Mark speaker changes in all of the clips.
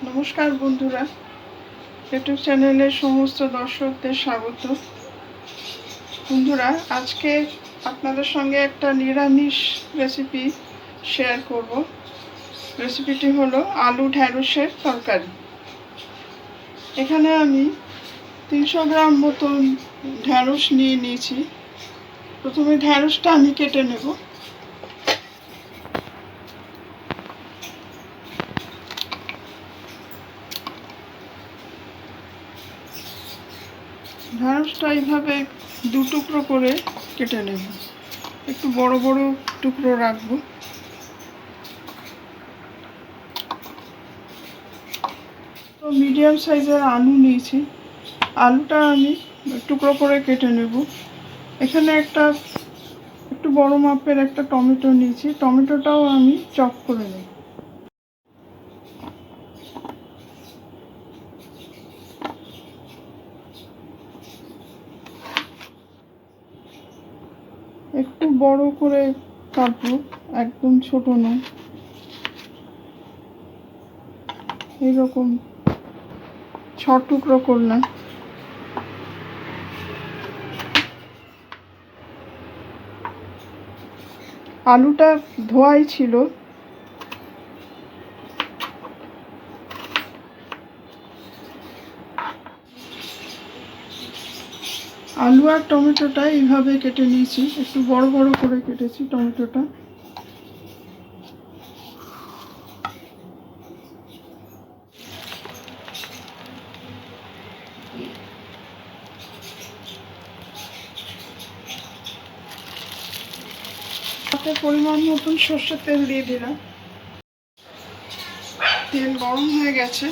Speaker 1: নমস্কার বন্ধুরা, ইউটিউব চ্যানেলের সমস্ত দর্শকদের স্বাগত। বন্ধুরা, আজকে আপনাদের সঙ্গে একটা নিরামিষ রেসিপি শেয়ার করব। রেসিপিটি হলো আলু ঢ্যাঁড়সের তরকারি। এখানে আমি 300 গ্রাম মতন ঢ্যাঁড়স নিয়েছি। প্রথমে ঢ্যাঁড়সটা আমি কেটে নেব। ঢ্যাঁড়সটা এইভাবে 2 টুকরো করে কেটে নেব। একটু বড় বড় টুকরো রাখবো। তো মিডিয়াম সাইজের আলু নিয়েছি। আলুটা আমি টুকরো করে কেটে নেব। এখানে একটু বড় মাপের একটা টমেটো নিয়েছি। টমেটোটাও আমি চপ করে নেব। একটু বড় করে কাটবো, একদম ছোট নয়। এইরকম 6 টুকরো করলাম। আলুটা ধোয়াই ছিল। আলু আর টমেটোটা এইভাবে কেটে নিয়েছি। একটু বড় বড় করে কেটেছি টমেটোটা। তাতে পরিমাণ মতন সর্ষের তেল দিয়ে দিলাম। তেল গরম হয়ে গেছে।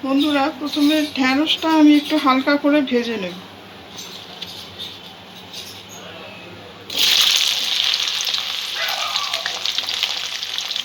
Speaker 1: বন্ধুরা, প্রথমে ঢ্যাঁড়সটা আমি একটু হালকা করে ভেজে নেব।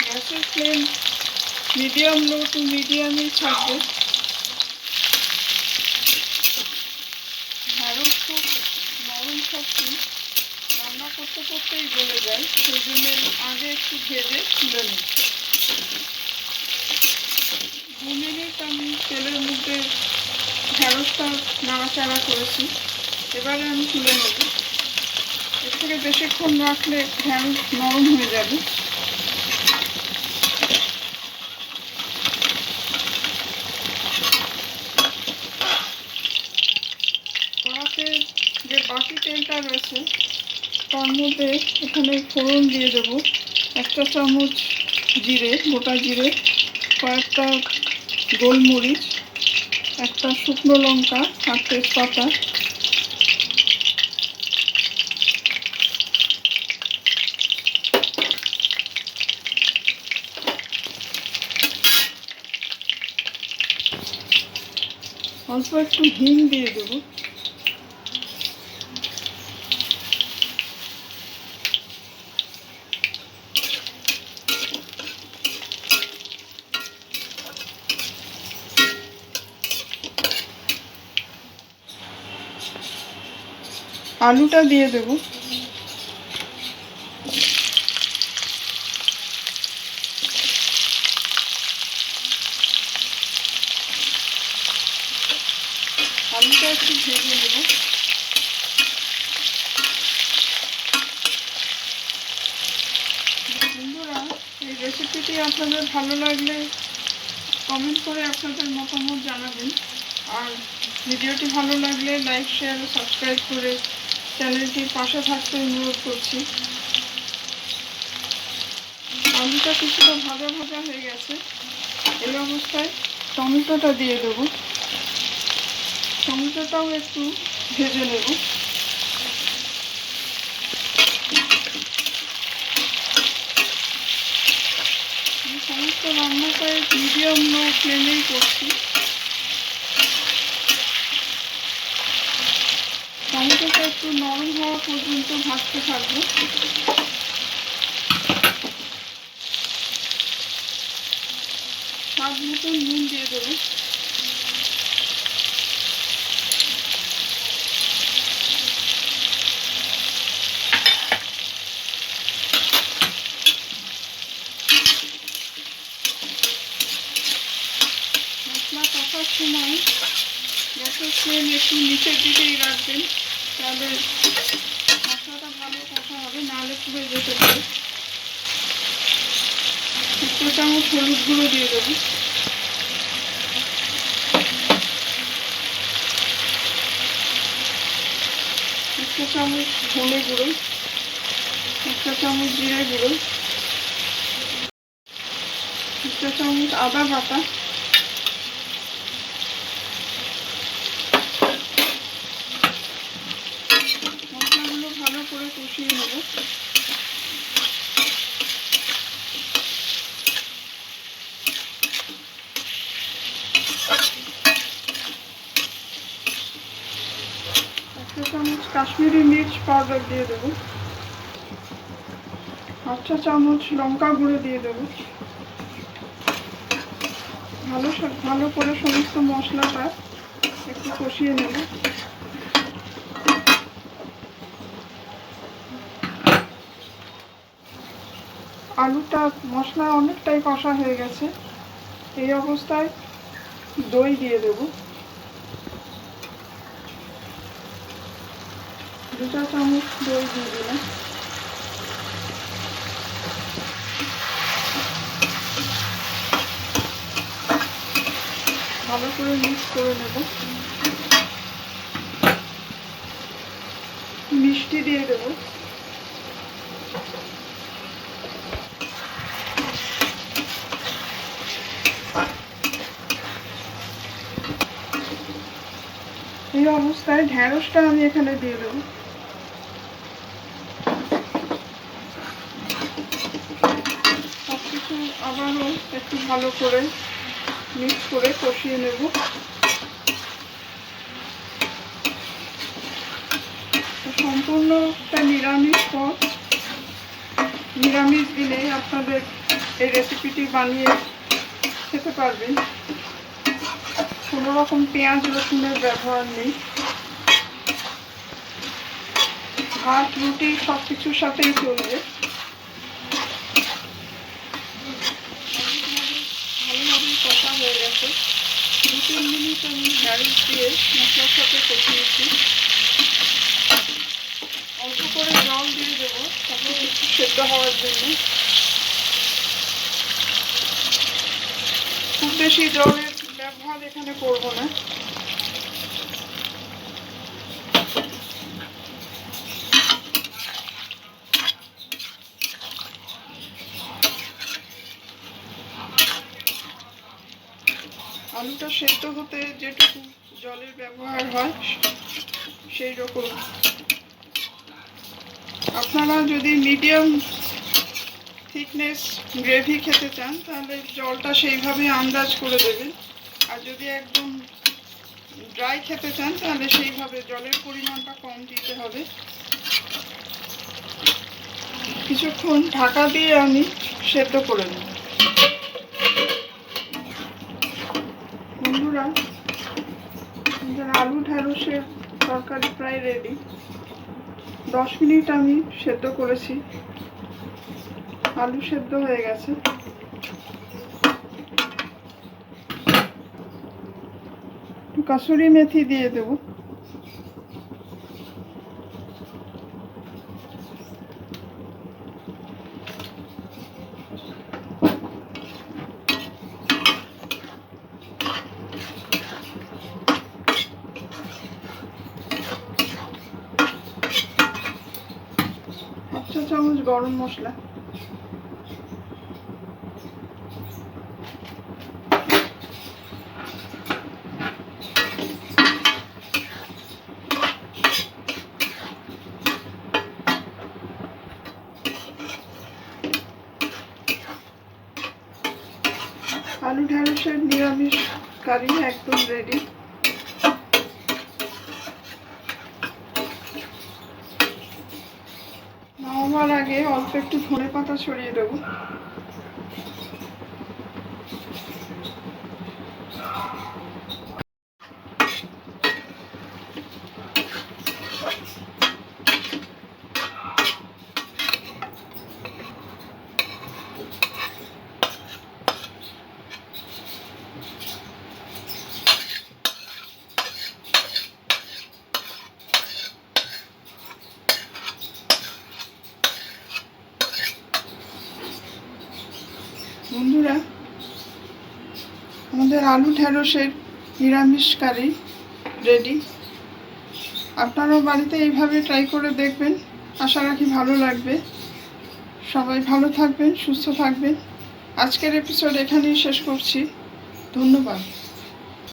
Speaker 1: গ্যাসের ফ্লেম মিডিয়াম লো টু মিডিয়ামই থাকবে। ঢ্যাঁড়স খুব নরম সবজি, রান্না করতে করতেই গলে যায়, সেই জন্য আগে একটু ভেজে তুলে নিই। 2 মিনিট আমি তেলের মধ্যে ঢ্যাঁড়সটা নাড়াচাড়া করেছি। এবারে আমি তুলে নেব। এর থেকে বেশিক্ষণ রাখলে ঢ্যাঁড়স নরম হয়ে যাবে। কড়াতে যে বাকি তেলটা রয়েছে তার মধ্যে এখানে ফোড়ন দিয়ে দেব। 1 চা চামচ জিরে, গোটা জিরে, কয়েকটা গোলমরিচ, একটা শুকনো লঙ্কা আর তেজপাতা। অল্প একটু হিং দিয়ে দেবো। আলুটা দিয়ে দেব। আলুটা একটু ভেজে নেব। বন্ধুরা, এই রেসিপিটি আপনাদের ভালো লাগলে কমেন্ট করে আপনাদের মতামত জানাবেন। আর ভিডিওটি ভালো লাগলে লাইক, শেয়ার ও সাবস্ক্রাইব করে চ্যানেলটির পাশে থাকতে অনুরোধ করছি। আলুটা কিছুটা ভাজা ভাজা হয়ে গেছে। এই অবস্থায় টমেটোটা দিয়ে দেব। টমেটোটাও একটু ভেজে নেব। সমস্ত রান্নাটাই মিডিয়াম লো ফ্লেমেই করছি। টমেটোটা একটু নরম হওয়া পর্যন্ত ভাজতে থাকবো। স্বাদ মতন নুন দিয়ে দেবো। সময় গ্যাসের ফ্লেম একটু নিচের দিকেই রাখবেন, তাহলে মশলাটা ভালো কষা হবে, নাহলে পুড়ে যেতে পারে। 1 চামচ হলুদ গুঁড়ো দিয়ে দেবো, 1 চামচ ধনে গুঁড়ো, 1 চামচ জিরে গুঁড়ো, 1 চামচ আদা বাটা, মশলাগুলো ভালো করে কষিয়ে নেব। চামচ কাশ্মীরি মির্চ পাউডার দিয়ে দেবো, 1 চামচ লঙ্কা গুঁড়ো দিয়ে দেবো। ভালো করে সমস্ত মশলাটা একটু কষিয়ে নেব। আলুটা মশলা অনেকটাই কষা হয়ে গেছে, এই অবস্থায় দই দিয়ে দেবো, 2 চামচ দই দিয়ে দিলাম। ভালো করে মিক্স করে নেব। মিষ্টি দিয়ে দেবো, এই অবস্থায় ঢ্যাঁড়সটা আমি এখানে দিয়ে দেবো। সবকিছু আবারও একটু ভালো করে মিক্স করে কষিয়ে নেব। সম্পূর্ণটা নিরামিষ পদ, নিরামিষ দিনে আপনাদের এই রেসিপিটি বানিয়ে খেতে পারবেন। কোনো রকম পেঁয়াজ রসুনের ব্যবহার নেই। ভাত রুটি সব কিছুর সাথেই চলবে। ভালোভাবেই কষা হয়ে গেছে। 2-3 মিনিট আমি ঢ্যাঁড়স দিয়ে মশলার সাথে কষিয়েছি। অল্প করে জল দিয়ে দেবো তারপর একটু সেদ্ধ হওয়ার জন্য। খুব বেশি জলের ব্যবহার এখানে করবো না। আলুটা সেদ্ধ হতে যেটুকু জলের ব্যবহার হয় সেই রকম। আপনারা যদি মিডিয়াম থিকনেস গ্রেভি খেতে চান তাহলে জলটা সেইভাবে আন্দাজ করে দেবেন, আর যদি একদম ড্রাই খেতে চান তাহলে সেইভাবে জলের পরিমাণটা কম দিতে হবে। কিছুক্ষণ ঢাকা দিয়ে আমি সেদ্ধ করে নেব। বন্ধুরা, আলু ঢ্যাঁড়সের তরকারি প্রায় রেডি। 10 মিনিট আমি সেদ্ধ করেছি, আলু সেদ্ধ হয়ে গেছে। কাসুরি মেথি দিয়ে দেব, চামচ গরম মশলা, আলু ঢ্যাঁড়সের নিরামিষ কারি একদম রেডি। নামাবার আগে অল্প একটু ধনেপাতা ছড়িয়ে দেবো। বন্ধুরা, আমাদের আলু ঢেঁড়সের নিরামিষ কারি রেডি। আপনারাও বাড়িতে এইভাবে ট্রাই করে দেখবেন, আশা রাখি ভালো লাগবে। সবাই ভালো থাকবেন, সুস্থ থাকবেন। আজকের এপিসোড এখানেই শেষ করছি। ধন্যবাদ।